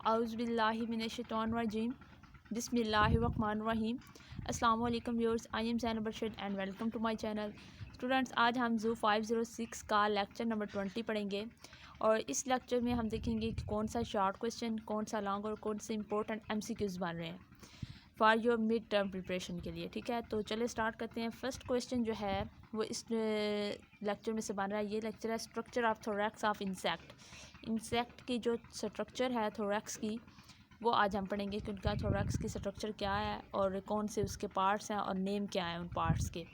Auzubillahiminash-shaitanir-rajim. Bismillahir-rahmanir-rahim. Assalamu alaikum viewers. I am Zainab Rashid and welcome to my channel. Students, आज हम zoo 506 का lecture number 20 पढ़ेंगे और इस लेक्चर में हम देखेंगे कि कौन सा शॉर्ट क्वेश्चन, कौन सा लॉन्ग और कौन से इंपॉर्टेंट एमसीक्यूज़ बन रहे हैं for your mid term preparation के लिए। ठीक है, तो चलिए स्टार्ट करते हैं। फर्स्ट क्वेश्चन जो है वो इस लेक्चर में से बन रहा है। ये लेक्चर है structure of thorax of insect की जो स्ट्रक्चर है थोरैक्स की, वो आज हम पढ़ेंगे कि उनका थोरैक्स की स्ट्रक्चर क्या है और कौन से उसके पार्ट्स हैं और नेम क्या है उन पार्ट्स के।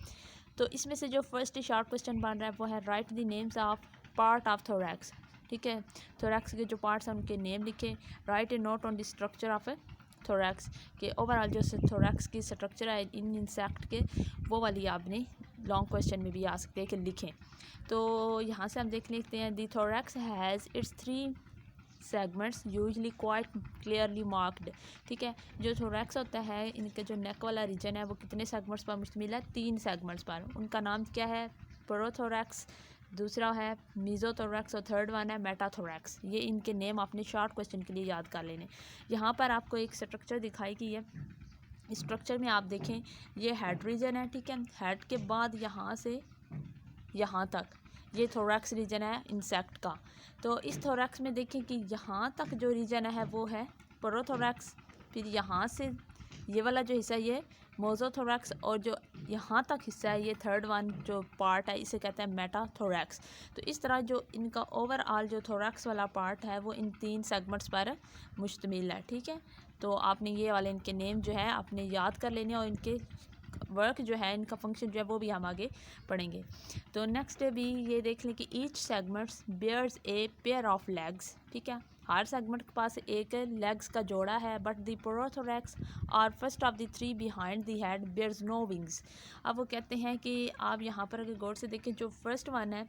तो इसमें से जो फर्स्ट शॉर्ट क्वेश्चन बन रहा है वो है right the names of part of thorax. ठीक है, थोरैक्स के जो पार्ट्स हैं उनके नेम लिखे। Right A note on the structure of A thorax के ओवरऑल जो थोरैक्स की स्ट्रक्चर है इन इंसेक्ट के, वो वाली आपने लॉन्ग क्वेश्चन में भी आ सकते हैं कि लिखें। तो यहाँ से हम देख लेते हैं। The thorax has its 3 segments usually quite clearly marked. ठीक है, जो थोरैक्स होता है इनका जो नेक वाला रीजन है वो कितने सेगमेंट्स पर मुश्तमिल है? 3 सेगमेंट्स पर। उनका नाम क्या है? प्रोथोरैक्स, दूसरा है मीज़ोथोरैक्स और थर्ड वन है मेटाथोरैक्स। ये इनके नेम आपने शॉर्ट क्वेश्चन के लिए याद कर लेने। यहाँ पर आपको एक स्ट्रक्चर दिखाई गई है। स्ट्रक्चर में आप देखें ये हेड रीजन है। ठीक है, हेड के बाद यहाँ से यहाँ तक ये थोरैक्स रीजन है इंसेक्ट का। तो इस थोरैक्स में देखें कि यहाँ तक जो रीजन है वो है प्रोथोरैक्स, फिर यहाँ से ये वाला जो हिस्सा ये मोज़ोथोरैक्स और जो यहाँ तक हिस्सा है ये थर्ड वन जो पार्ट है इसे कहते हैं मेटाथोरैक्स। तो इस तरह जो इनका ओवरऑल जो थोरैक्स वाला पार्ट है वो इन 3 सेगमेंट्स पर मुश्तमिल है। ठीक है, तो आपने ये वाले इनके नेम जो है आपने याद कर लेने और इनके वर्क जो है इनका फंक्शन जो है वो भी हम आगे पढ़ेंगे। तो नेक्स्ट भी ये देख लें कि each segments bears a pair of legs. ठीक है, हर सेगमेंट के पास एक लेग्स का जोड़ा है। बट द प्रोथोरैक्स और first of the 3 behind the head bears no wings. अब वो कहते हैं कि आप यहाँ पर अगर गौर से देखें जो फर्स्ट वन है,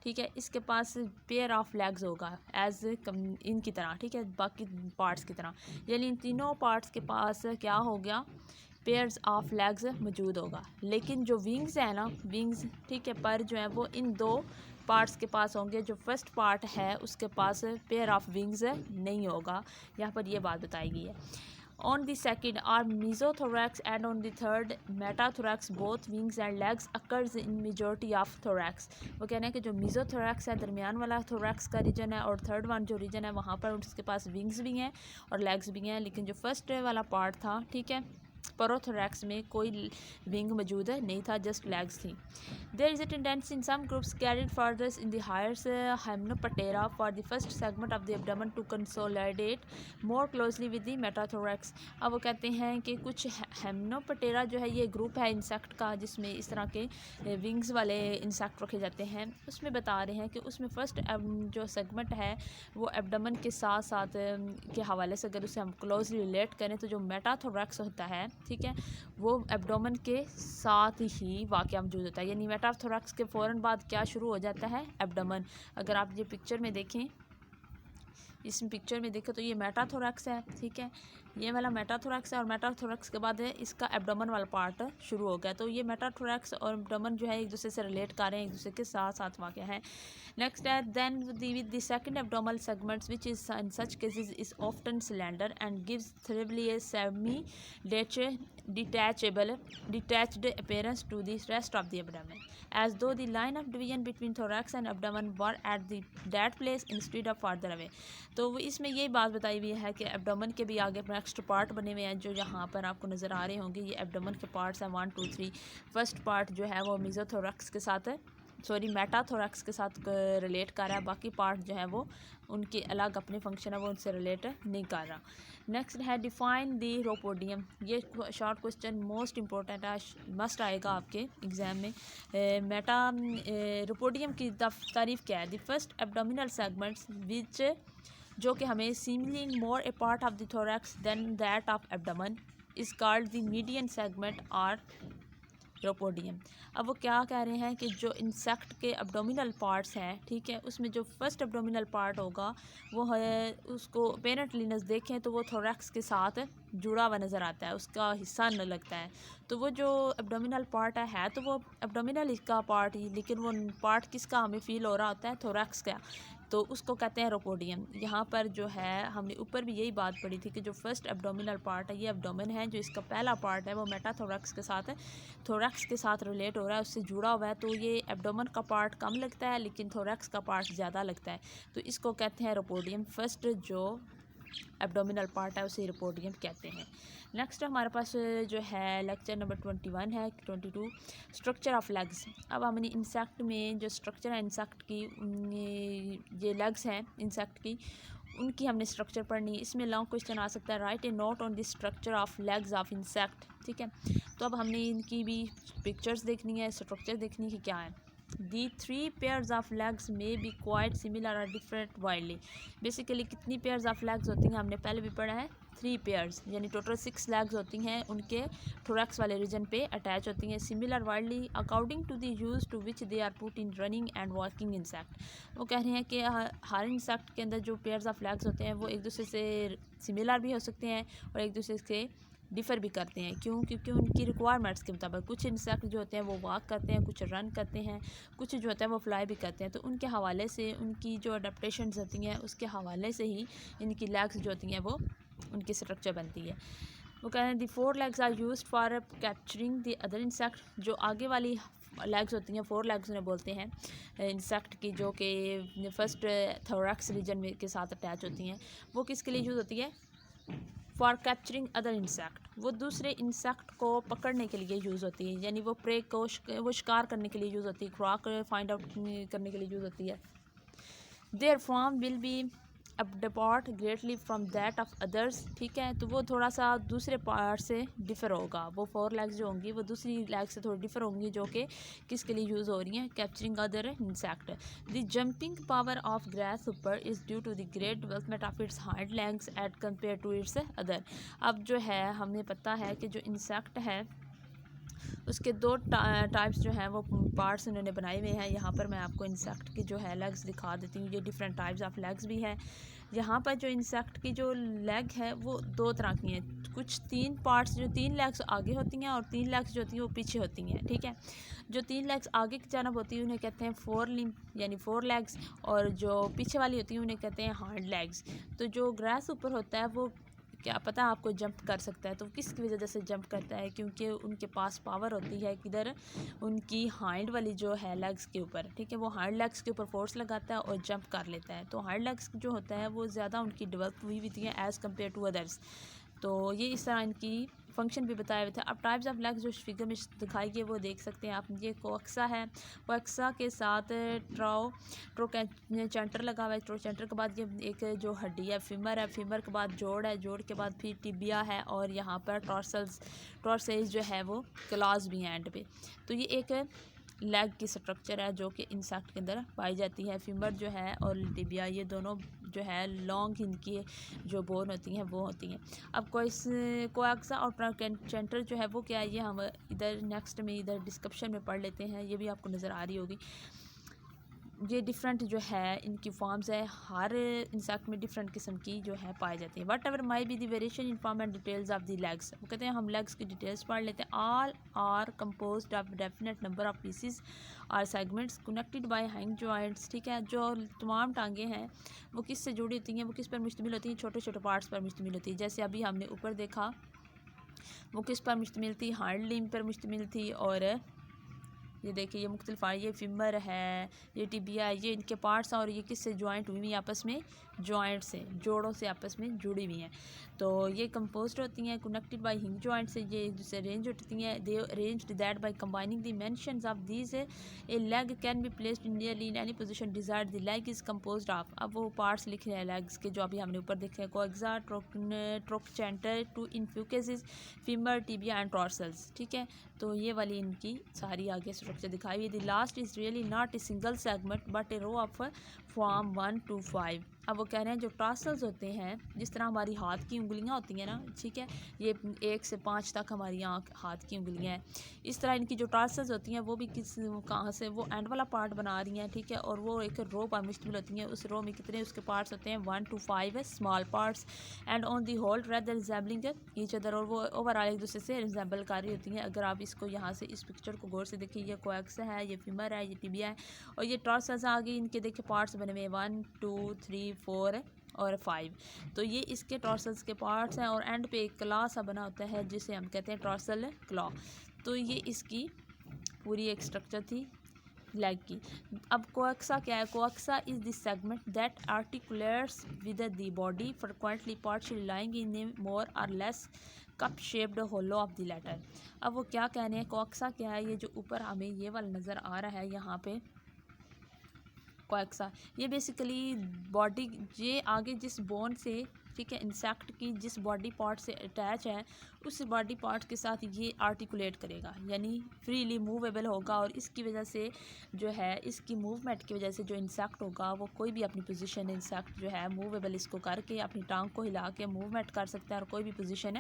ठीक है, इसके पास पेयर ऑफ लेग्स होगा एज इनकी तरह। ठीक है, बाकी पार्ट्स की तरह, यानी इन तीनों पार्ट्स के पास क्या हो गया? पेयर्स ऑफ लेग्स मौजूद होगा। लेकिन जो विंग्स है ना, विंग्स ठीक है पर जो है वो इन 2 पार्ट्स के पास होंगे। जो फर्स्ट पार्ट है उसके पास पेयर ऑफ विंग्स नहीं होगा। यहाँ पर ये बात बताई गई है। On the second or mesothorax and on the third metathorax both wings and legs occurs in majority of thorax. वो कहना है कि जो मीज़ोथोरैक्स है दरमियान वाला थोरैक्स का रीजन है और थर्ड वन जो रीजन है वहाँ पर उसके पास विंग्स भी हैं और लेग्स भी हैं। लेकिन जो फर्स्ट वाला पार्ट था, ठीक है, प्रोथोरैक्स में कोई विंग मौजूद नहीं था, जस्ट लेग्स थी। There is a tendency in some groups carried further in the higher Hymenoptera for the first segment of the abdomen to consolidate more closely with the metathorax. अब वो कहते हैं कि कुछ हाइमेनोप्टेरा जो है ये ग्रुप है इंसेक्ट का जिसमें इस तरह के विंग्स वाले इंसेक्ट रखे जाते हैं। उसमें बता रहे हैं कि उसमें फर्स्ट जो सेगमेंट है वो एब्डोमेन के साथ साथ के हवाले से अगर उसे हम क्लोजली रिलेट करें तो जो मेटाथोरैक्स होता है, ठीक है, वो एब्डोमेन के साथ ही वाक़या मौजूद होता है। यानी मेटाथोरैक्स के फ़ौरन बाद क्या शुरू हो जाता है? एब्डोमेन। अगर आप ये पिक्चर में देखें, इस पिक्चर में देखें तो ये मेटाथोरैक्स है। ठीक है, ये वाला मेटाथोरैक्स है और मेटाथोरैक्स के बाद इसका एब्डोमेन वाला पार्ट शुरू हो गया। तो ये मेटाथोरैक्स और एब्डोमेन जो है एक दूसरे से रिलेट कर रहे हैं, एक दूसरे के साथ साथ वाक़या है। नेक्स्ट है then with the second abdominal segments which is in such cases is often cylinder and gives थ्रिवली a semi detached appearance to the rest of the abdomen, as though the line of division between thorax and abdomen were at that place instead of farther away। तो इसमें ये बात बताई हुई है कि abdomen के भी आगे नेक्स्ट पार्ट बने हुए हैं जो यहाँ पर आपको नज़र आ रहे होंगे। ये एब्डोमेन के पार्ट्स हैं 1 2 3। फर्स्ट पार्ट जो है वो मीज़ोथोरैक्स के साथ मेटाथोरैक्स के साथ रिलेट कर रहा है। बाकी पार्ट जो है वो उनके अलग अपने फंक्शन है वो उनसे रिलेट नहीं कर रहा। नेक्स्ट है डिफाइन द रोपोडियम। ये शॉर्ट क्वेश्चन मोस्ट इंपॉर्टेंट है, मस्ट आएगा आपके एग्जाम में। रोपोडियम की तारीफ क्या है? The first abdominal segments which जो कि हमें सीमलिंग more a part of the thorax than that of abdomen is called the median segment or propodeum. अब वो क्या कह रहे हैं कि जो इंसेक्ट के एब्डोमिनल पार्ट्स हैं, ठीक है, उसमें जो फर्स्ट एब्डोमिनल पार्ट होगा वो है, उसको पेरेंट लिनस देखें तो वो थोरैक्स के साथ जुड़ा हुआ नज़र आता है, उसका हिस्सा न लगता है। तो वो जो एब्डोमिनल पार्ट है तो वो एब्डोमिनल का पार्ट ही, लेकिन वो पार्ट किसका हमें फील हो रहा होता है? थोरैक्स का। तो उसको कहते हैं रोपोडियम। यहाँ पर जो है हमने ऊपर भी यही बात पढ़ी थी कि जो फर्स्ट एब्डोमिनल पार्ट है ये एब्डोमेन है, जो इसका पहला पार्ट है वो मेटाथोरैक्स के साथ है, थोरैक्स के साथ रिलेट हो रहा है, उससे जुड़ा हुआ है। तो ये एब्डोमेन का पार्ट कम लगता है लेकिन थोरैक्स का पार्ट ज़्यादा लगता है, तो इसको कहते हैं रोपोडियम। फर्स्ट जो एब्डोमिनल पार्ट है उसे रोपोडियम कहते हैं। नेक्स्ट हमारे पास जो है लेक्चर नंबर 21 है 22 स्ट्रक्चर ऑफ लेग्स। अब हमने इंसेक्ट में जो स्ट्रक्चर है इंसेक्ट की, ये लेग्स हैं इंसेक्ट की, उनकी हमने स्ट्रक्चर पढ़नी है। इसमें लॉन्ग क्वेश्चन आ सकता है, right A note on the structure of legs of insect. ठीक है, तो अब हमने इनकी भी पिक्चर्स देखनी है, स्ट्रक्चर देखनी है कि क्या है। The three pairs of legs may be quite similar or different widely। Basically कितनी पेयर्स ऑफ लेग्स होती हैं हमने पहले भी पढ़ा है, 3 पेयर्स, यानी टोटल 6 लेग्स होती हैं, उनके थोरैक्स वाले रीजन पे अटैच होती हैं। Similar widely according to the use to which they are put in running and walking insect. वो कह रहे हैं कि हर इंसेक्ट के अंदर जो पेयर्स ऑफ लेग्स होते हैं वो एक दूसरे से सिमिलर भी हो सकते हैं और एक दूसरे से डिफ़र भी करते हैं। क्यों? क्योंकि उनकी रिक्वायरमेंट्स के मुताबिक कुछ इंसेक्ट जो होते हैं वो वॉक करते हैं, कुछ रन करते हैं, कुछ जो होता है वो फ्लाई भी करते हैं। तो उनके हवाले से उनकी जो अडेप्टेशंस होती हैं उसके हवाले से ही इनकी लेग्स जो होती हैं वो उनकी स्ट्रक्चर बनती है। वो कह रहे हैं the 4 legs are used for capturing the other insect. जो आगे वाली लेग्स होती हैं 4 लेग्स उन्हें बोलते हैं इंसेक्ट की, जो कि फर्स्ट थोरैक्स रीजन में के साथ अटैच होती हैं। वो किसके लिए यूज़ होती है? फॉर कैप्चरिंग अदर इंसेक्ट, वो दूसरे इंसेक्ट को पकड़ने के लिए यूज़ होती है, यानी वो प्रे को वो शिकार करने के लिए यूज़ होती है, खुराक फाइंड आउट करने के लिए यूज़ होती है। There form will be depart greatly from that of others. ठीक है, तो वो थोड़ा सा दूसरे पार्ट से डिफ़र होगा। वो 4 लेग्स जो होंगी वो दूसरी लेग से थोड़ी डिफ़र होंगी, जो कि किसके लिए यूज़ हो रही हैं? Capturing other insect. The jumping power of grasshopper is due to the great development of its hind legs at compare to its other. अब जो है हमें पता है कि जो इंसेक्ट है उसके 2 टाइप्स जो हैं वो पार्ट्स उन्होंने बनाए हुए हैं। यहाँ पर मैं आपको इंसेक्ट की जो है लेग्स दिखा देती हूँ। ये डिफरेंट टाइप्स ऑफ लेग्स भी हैं। यहाँ पर जो इंसेक्ट की जो लेग है वो 2 तरह की हैं। कुछ 3 पार्ट्स, जो 3 लेग्स आगे होती हैं और 3 लेग्स जो होती हैं वो पीछे होती हैं। ठीक है, जो 3 लेग्स आगे की जानब होती है उन्हें कहते हैं 4 लिम्ब यानी 4 लेग्स, और जो पीछे वाली होती हैं उन्हें कहते हैं हाइंड लेग्स। तो जो ग्रास ऊपर होता है वो क्या पता आपको जंप कर सकता है, तो किसकी वजह से जंप करता है? क्योंकि उनके पास पावर होती है किधर? उनकी हाइंड वाली जो है लेग्स के ऊपर। ठीक है, वो हाइंड लेग्स के ऊपर फोर्स लगाता है और जंप कर लेता है। तो हाइंड लेग्स जो होता है वो ज़्यादा उनकी डेवलप हुई होती है एज़ कम्पेयर टू अदर्स। तो ये इस तरह इनकी फंक्शन भी बताए हुए थे। अब टाइप्स ऑफ लेग्स जो फिगर में दिखाई गई वो देख सकते हैं आप। ये कोअक्सा है, कोअक्सा के साथ ट्रोचेंटर लगा हुआ है। ट्रोचेंटर के बाद ये एक जो हड्डी है फीमर है, फीमर के बाद जोड़ है, जोड़ के बाद फिर टिबिया है, और यहाँ पर टॉर्सेज जो है वो क्लॉज भी हैं एंड पे। तो ये एक लेग की स्ट्रक्चर है जो कि इंसेक्ट के अंदर पाई जाती है। फीमर जो है और टिबिया ये दोनों जो है लॉन्ग इनकी जो बोन होती हैं वो होती हैं। अब कोअक्सा और ट्रोचेंटर जो है वो क्या है, ये हम इधर नेक्स्ट में इधर डिस्क्रिप्शन में पढ़ लेते हैं। ये भी आपको नज़र आ रही होगी। ये डिफरेंट जो है इनकी फॉर्म्स है, हर इंसेक्ट में डिफरेंट किस्म की जो है पाई जाती है। What ever my be the variation in form and details of the legs. वो कहते हैं हम लेग्स की डिटेल्स पढ़ लेते हैं। All are composed of definite number of pieces or segments connected by hinge joints. ठीक है, जो तमाम टांगें हैं वो किस से जुड़ी होती हैं? वो किस पर मुश्तमिल होती हैं? छोटे छोटे पार्ट्स पर मुश्तमिल होती है। जैसे अभी हमने ऊपर देखा वो किस पर मुश्तमिल थी? हाइंड लिम्ब पर मुश्तमिल थी। और ये देखिए ये मुख्तलिफ ये फीमर है, ये टिबिया है, ये इनके पार्ट्स हैं और ये किससे जॉइंट हुई हुई हैं? आपस में जॉइंट से, जोड़ों से आपस में जुड़ी हुई हैं। तो ये कंपोज्ड होती हैं कनेक्टेड बाय हिंज जॉइंट से, ये जिससे अरेंज होती हैं। They arranged that by combining the mentions of these a leg can be placed in nearly in any position desired. The leg is composed of, अब वो parts लिखे हैं legs के जो अभी हमने ऊपर देखे हैं। कोएक्सा, ट्रोचेंटर, टू इन्फ्यूकेसिस, फीमर, टिबिया एंड टॉर्सल्स। ठीक है, तो ये वाली इनकी सारी आगे स्ट्रक्चर दिखाई हुई है। The last is really not a single segment but a row of form 1 to 5। अब वो कह रहे हैं जो टासल्स होते हैं, जिस तरह हमारी हाथ की उंगलियां होती हैं ना, ठीक है, ये 1 से 5 तक हमारी हाथ की उंगलियां हैं, इस तरह इनकी जो टासल्स होती हैं वो भी कहाँ से, वो एंड वाला पार्ट बना रही हैं, ठीक है, और वो एक रो पर मुश्तमिल होती हैं। उस रो में कितने उसके पार्ट्स होते हैं, 1 to 5 small parts and on the whole rather resembling each other, और वो ओवरऑल एक दूसरे से रिजेंबल कर रही होती हैं। अगर आप इसको यहाँ से इस पिक्चर को गौर से देखिए, ये कोएक्सा है, ये फीमर है, ये टिबिया है, और ये टार्सल्स आगे इनके देखिए पार्ट्स बने हुए हैं 1 2 3 4 और 5। तो ये इसके टॉर्सल्स के पार्ट्स हैं, और एंड पे एक क्लॉ सा बना होता है जिसे हम कहते हैं टॉर्सल क्लॉ। तो ये इसकी पूरी एक स्ट्रक्चर थी लेग की। अब कोएक्सा क्या है, coxa is the segment that articulates with the body frequently partially lying in a more or less cup shaped hollow of the latter. अब वो क्या कह रहे हैं, कोएक्सा क्या है, ये जो ऊपर हमें ये वाला नज़र आ रहा है यहाँ पे कोएक्सा, ये बेसिकली बॉडी, ये आगे जिस बोन से, ठीक है, इंसेक्ट की जिस बॉडी पार्ट से अटैच है उस बॉडी पार्ट के साथ ये आर्टिकुलेट करेगा, यानी फ्रीली मूवेबल होगा, और इसकी वजह से जो है, इसकी मूवमेंट की वजह से जो इंसेक्ट होगा वो कोई भी अपनी पोजीशन, इंसेक्ट जो है मूवेबल इसको करके अपनी टांग को हिला के मूवमेंट कर सकता है और कोई भी पोजीशन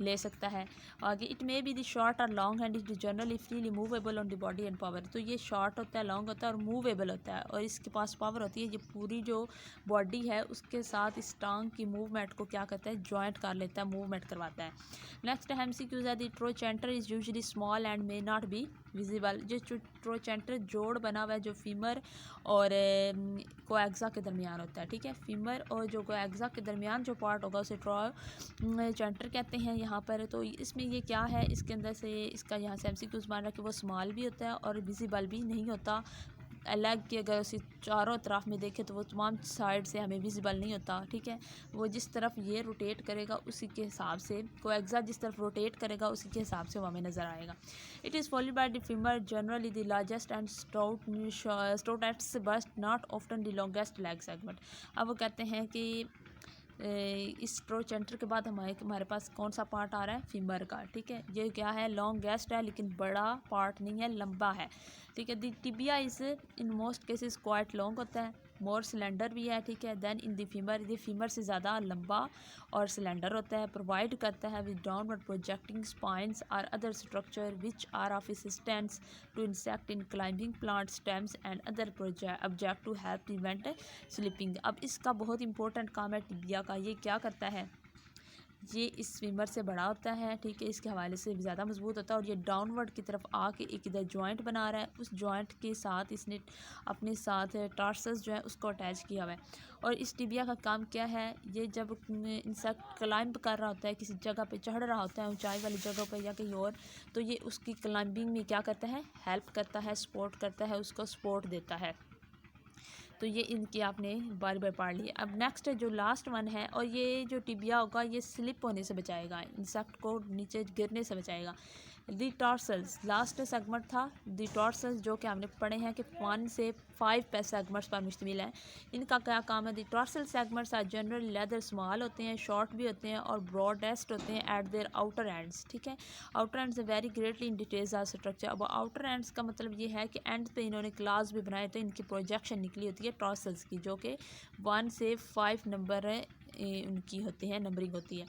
ले सकता है आगे। It may be the short or long hand is generally freely movable on the body and power. तो ये शॉर्ट होता है, लॉन्ग होता है और मूवेबल होता है, और इसके पास पावर होती है, ये पूरी जो बॉडी है उसके साथ इस टांग की मूवमेंट को क्या कहता है, जॉइंट कर लेता है, मूवमेंट करवाता है। नेक्स्ट MCQs है, the trochanter is usually small and may not be visible. जो ट्रोचेंटर जोड़ बना हुआ है जो फीमर और कोएक्सा के दरमियान होता है, ठीक है, फीमर और जो कोएक्सा के दरमियान जो पार्ट होगा उसे ट्रोचेंटर कहते हैं यहाँ पर। तो इसमें ये क्या है, इसके अंदर से इसका यहाँ से MCQs मान रहा है कि वो स्मॉल भी होता है और विजिबल भी नहीं होता। लेग की अगर उसी चारों तरफ में देखें तो वो तमाम साइड से हमें विजिबल नहीं होता, ठीक है, वो जिस तरफ ये रोटेट करेगा उसी के हिसाब से, कोएक्सा जिस तरफ रोटेट करेगा उसी के हिसाब से वो हमें नज़र आएगा। It is followed by the femur generally the largest and stoutest but not often the longest leg segment. अब वो कहते हैं कि इस ट्रोचेंटर के बाद हमारे पास कौन सा पार्ट आ रहा है, फीमर का, ठीक है, ये क्या है, लॉन्गेस्ट है लेकिन बड़ा पार्ट नहीं है, लंबा है, ठीक है। The tibia is in most cases quite long होता है, मोर सिलेंडर भी है, ठीक है, देन इन द फीमर, ये फीमर से ज़्यादा लंबा और सिलेंडर होता है, प्रोवाइड करता है विद डाउनवर्ड प्रोजेक्टिंग स्पाइंस और other structure which are of assistance to insect in climbing plant stems and other object to help prevent slipping. अब इसका बहुत इंपॉर्टेंट काम है टिबिया का, ये क्या करता है, ये इस फीमर से बड़ा होता है, ठीक है, इसके हवाले से ज़्यादा मजबूत होता है, और ये डाउनवर्ड की तरफ आके एक इधर जॉइंट बना रहा है, उस जॉइंट के साथ इसने अपने साथ टार्सस जो है उसको अटैच किया हुआ है। और इस टिबिया का काम क्या है, ये जब इंसेक्ट क्लाइंब कर रहा होता है, किसी जगह पे चढ़ रहा होता है ऊंचाई वाली जगह पर या कहीं और, तो ये उसकी क्लाइंबिंग में क्या करता है, हेल्प करता है, सपोर्ट करता है, उसको सपोर्ट देता है। तो ये इनकी आपने बार बार पढ़ ली। अब नेक्स्ट जो लास्ट वन है, और ये जो टिबिया होगा ये स्लिप होने से बचाएगा, इंसेक्ट को नीचे गिरने से बचाएगा। दी टॉर्सल्स लास्ट सेगमेंट था, दी टॉर्सल्स जो कि हमने पढ़े हैं कि 1 से 5 सेगमेंट्स पर मुश्तमिल है। इनका क्या काम है, the tarsal segments are general rather small होते हैं, शॉर्ट भी होते हैं और ब्रॉडेस्ट होते हैं एट देयर आउटर एंड्स, ठीक है। Outer ends very greatly in details are structure. अब आउटर एंड्स का मतलब ये है कि एंड पे इन्होंने क्लास भी बनाए थे, इनकी प्रोजेक्शन निकली होती है टॉर्सल्स की, जो कि 1 से 5 नंबर उनकी होती है, नंबरिंग होती है।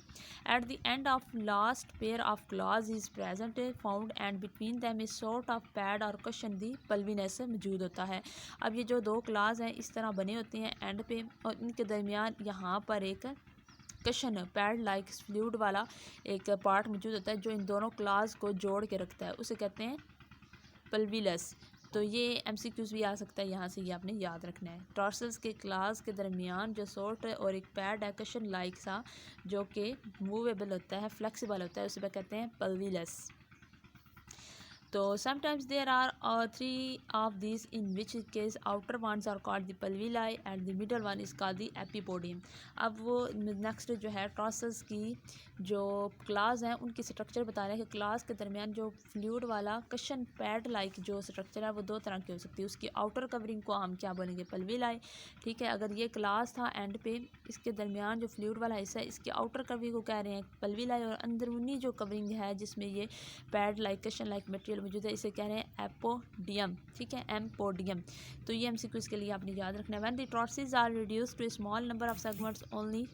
At the end of last pair of clause is present found and between them is sort of pad और कशन दी पल्विनेस मौजूद होता है। अब ये जो 2 क्लॉज हैं इस तरह बने होते हैं एंड पे, और इनके दरमियान यहाँ पर एक कशन पैड लाइक फ्लूइड वाला एक पार्ट मौजूद होता है जो इन दोनों क्लॉज को जोड़ के रखता है, उसे कहते हैं पल्विलस। तो ये MCQs भी आ सकता है, यहाँ से ये आपने याद रखना है। टॉर्सल्स के क्लास के दरमियान जो सोर्ट और एक पैड है कशन लाइक सा, जो कि मूवेबल होता है, फ्लेक्सिबल होता है, उसे कहते हैं पल्विलस। तो sometimes there are 3 of this, in which case outer ones are called the pulvilli and the middle one is called the epipodium. अब वो नेक्स्ट जो है टॉर्सल्स की जो क्लास हैं उनकी स्ट्रक्चर बता रहे हैं कि क्लास के दरमियान जो फ्लूइड वाला कशन पैड लाइक जो स्ट्रक्चर है वो 2 तरह की हो सकती है। उसकी आउटर कवरिंग को हम क्या बोलेंगे, पल्विलाई, ठीक है। अगर ये क्लास था एंड पे, इसके दरमियान जो फ्लूइड वाला हिस्सा है इसकी आउटर कवरिंग को कह रहे हैं पल्विलाई, और अंदरूनी जो कवरिंग है जिसमें ये pad like Kishan like material मौजूद है, इसे कह रहे हैं एपोडियम, ठीक है, एम्पोडियम। तो ये MCQ इसके लिए आपने याद रखना है। When the tarsus are reduce to a small number of segments only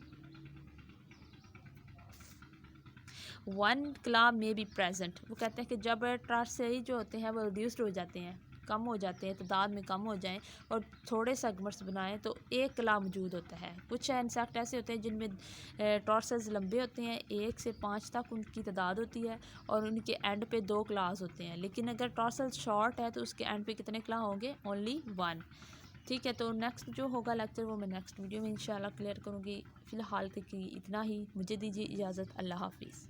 one claw may be present. वो कहते हैं कि जब टॉर्सिस जो होते हैं वो रिड्यूस्ड हो जाते हैं, कम हो जाते हैं, तादाद में कम हो जाएं और थोड़े सेगमेंट्स बनाएं तो एक क्ला मौजूद होता है। कुछ इंसेक्ट ऐसे होते हैं जिनमें टॉर्सेस लंबे होते हैं, 1 से 5 तक उनकी तादाद होती है और उनके एंड पे 2 क्लास होते हैं। लेकिन अगर टॉर्सेस शॉर्ट है तो उसके एंड पे कितने क्ला होंगे? ओनली 1, ठीक है। तो नेक्स्ट जो होगा लेक्चर वो मैं नेक्स्ट वीडियो में इंशाल्लाह क्लियर करूँगी। फ़िलहाल तक इतना ही, मुझे दीजिए इजाज़त। अल्लाह हाफिज़।